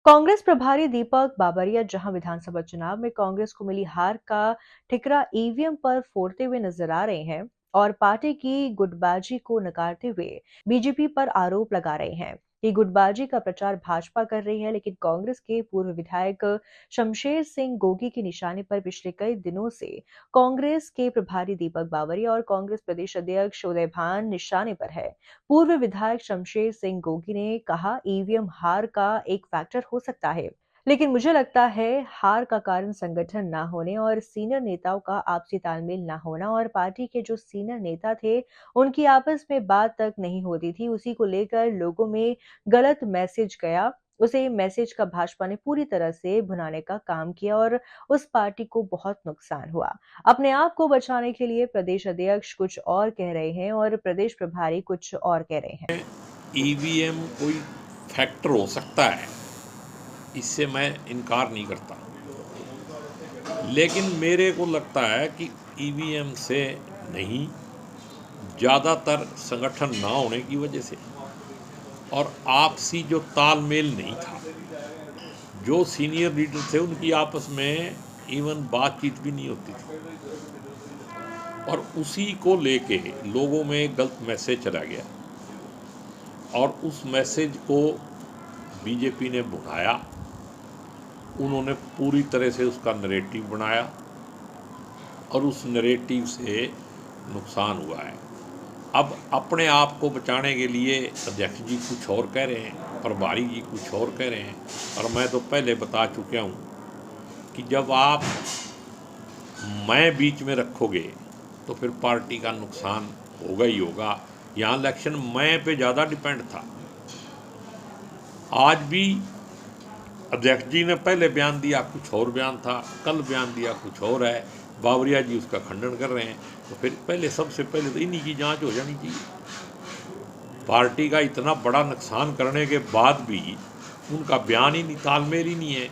कांग्रेस प्रभारी दीपक बाबरिया जहां विधानसभा चुनाव में कांग्रेस को मिली हार का ठिकरा ईवीएम पर फोड़ते हुए नजर आ रहे हैं और पार्टी की गुटबाजी को नकारते हुए बीजेपी पर आरोप लगा रहे हैं कि गुटबाजी का प्रचार भाजपा कर रही है, लेकिन कांग्रेस के पूर्व विधायक शमशेर सिंह गोगी की निशाने पर पिछले कई दिनों से कांग्रेस के प्रभारी दीपक बावरिया और कांग्रेस प्रदेश अध्यक्ष उदय भान निशाने पर है। पूर्व विधायक शमशेर सिंह गोगी ने कहा, ईवीएम हार का एक फैक्टर हो सकता है, लेकिन मुझे लगता है हार का कारण संगठन ना होने और सीनियर नेताओं का आपसी तालमेल ना होना और पार्टी के जो सीनियर नेता थे उनकी आपस में बात तक नहीं होती थी। उसी को लेकर लोगों में गलत मैसेज गया। उसे मैसेज का भाजपा ने पूरी तरह से भुनाने का काम किया और उस पार्टी को बहुत नुकसान हुआ। अपने आप को बचाने के लिए प्रदेश अध्यक्ष कुछ और कह रहे हैं और प्रदेश प्रभारी कुछ और कह रहे हैं। ईवीएम कोई फैक्टर हो सकता है, इससे मैं इनकार नहीं करता, लेकिन मेरे को लगता है कि ईवीएम से नहीं, ज़्यादातर संगठन ना होने की वजह से और आपसी जो तालमेल नहीं था। जो सीनियर लीडर थे उनकी आपस में इवन बातचीत भी नहीं होती थी और उसी को लेके लोगों में गलत मैसेज चला गया और उस मैसेज को बीजेपी ने भुनाया। उन्होंने पूरी तरह से उसका नरेटिव बनाया और उस नरेटिव से नुकसान हुआ है। अब अपने आप को बचाने के लिए अध्यक्ष जी कुछ और कह रहे हैं, प्रभारी जी कुछ और कह रहे हैं, और मैं तो पहले बता चुका हूँ कि जब आप मैं बीच में रखोगे तो फिर पार्टी का नुकसान होगा ही होगा। यहाँ इलेक्शन मैं पे ज़्यादा डिपेंड था। आज भी अध्यक्ष जी ने पहले बयान दिया कुछ और बयान था, कल बयान दिया कुछ और है, बावरिया जी उसका खंडन कर रहे हैं। तो फिर पहले सबसे पहले तो इन्हीं की जांच हो जानी चाहिए। पार्टी का इतना बड़ा नुकसान करने के बाद भी उनका बयान ही नहीं, तालमेल ही नहीं है।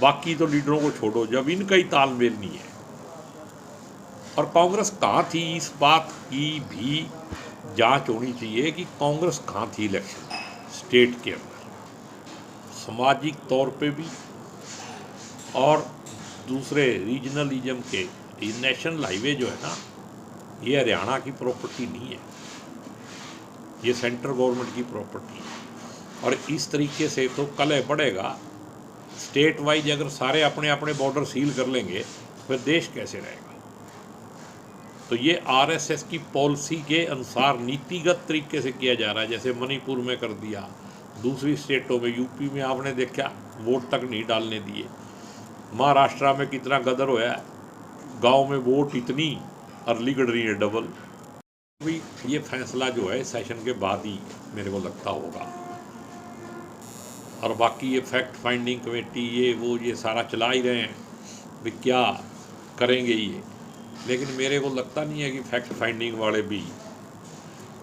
बाकी तो लीडरों को छोड़ो, जब इनका ही तालमेल नहीं है। और कांग्रेस कहाँ थी, इस बात की भी जांच होनी चाहिए कि कांग्रेस कहाँ थी इलेक्शन स्टेट के अंदर, सामाजिक तौर पे भी और दूसरे रीजनलिज्म के। ये नेशनल हाईवे जो है ना, ये हरियाणा की प्रॉपर्टी नहीं है, ये सेंट्रल गवर्नमेंट की प्रॉपर्टी है। और इस तरीके से तो कलह बढ़ेगा। स्टेट वाइज अगर सारे अपने अपने बॉर्डर सील कर लेंगे तो फिर देश कैसे रहेगा। तो ये आरएसएस की पॉलिसी के अनुसार नीतिगत तरीके से किया जा रहा है। जैसे मणिपुर में कर दिया, दूसरी स्टेटों में, यूपी में आपने देखा वोट तक नहीं डालने दिए। महाराष्ट्र में कितना गदर होया है, गांव में वोट इतनी अर्ली गड़ रही है डबल। भी ये फैसला जो है सेशन के बाद ही मेरे को लगता होगा। और बाकी ये फैक्ट फाइंडिंग कमेटी ये वो ये सारा चला ही रहे हैं, भी क्या करेंगे ये, लेकिन मेरे को लगता नहीं है कि फैक्ट फाइंडिंग वाले भी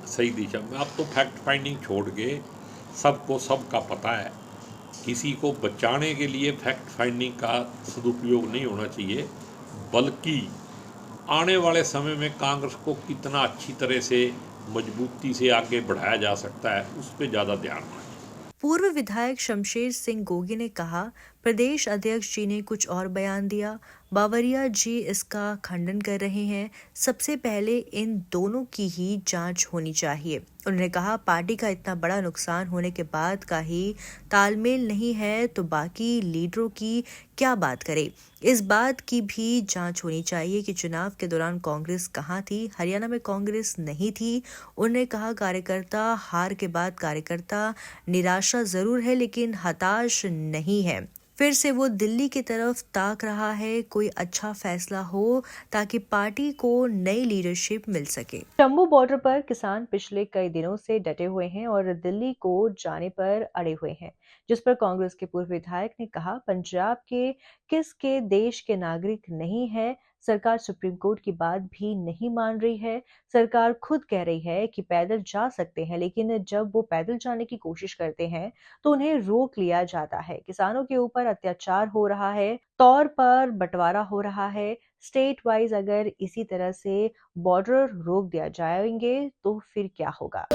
सही दिशा में। अब तो फैक्ट फाइंडिंग छोड़ के सबको सबका पता है। किसी को बचाने के लिए फैक्ट फाइंडिंग का सदुपयोग नहीं होना चाहिए, बल्कि आने वाले समय में कांग्रेस को कितना अच्छी तरह से मजबूती से आगे बढ़ाया जा सकता है, उस पर ज़्यादा ध्यान देना। पूर्व विधायक शमशेर सिंह गोगी ने कहा, प्रदेश अध्यक्ष जी ने कुछ और बयान दिया, बावरिया जी इसका खंडन कर रहे हैं। सबसे पहले इन दोनों की ही जांच होनी चाहिए। उन्होंने कहा, पार्टी का इतना बड़ा नुकसान होने के बाद का ही तालमेल नहीं है तो बाकी लीडरों की क्या बात करें। इस बात की भी जांच होनी चाहिए कि चुनाव के दौरान कांग्रेस कहाँ थी। हरियाणा में कांग्रेस नहीं थी। उन्होंने कहा, कार्यकर्ता हार के बाद कार्यकर्ता निराशा जरूर है लेकिन हताश नहीं है। फिर से वो दिल्ली की तरफ ताक रहा है, कोई अच्छा फैसला हो ताकि पार्टी को नई लीडरशिप मिल सके। जम्मू बॉर्डर पर किसान पिछले कई दिनों से डटे हुए हैं और दिल्ली को जाने पर अड़े हुए हैं, जिस पर कांग्रेस के पूर्व विधायक ने कहा, पंजाब के किसके देश के नागरिक नहीं है। सरकार सुप्रीम कोर्ट की बात भी नहीं मान रही है। सरकार खुद कह रही है कि पैदल जा सकते हैं, लेकिन जब वो पैदल जाने की कोशिश करते हैं तो उन्हें रोक लिया जाता है। किसानों के ऊपर अत्याचार हो रहा है, तौर पर बंटवारा हो रहा है। स्टेट वाइज अगर इसी तरह से बॉर्डर रोक दिया जाएंगे तो फिर क्या होगा।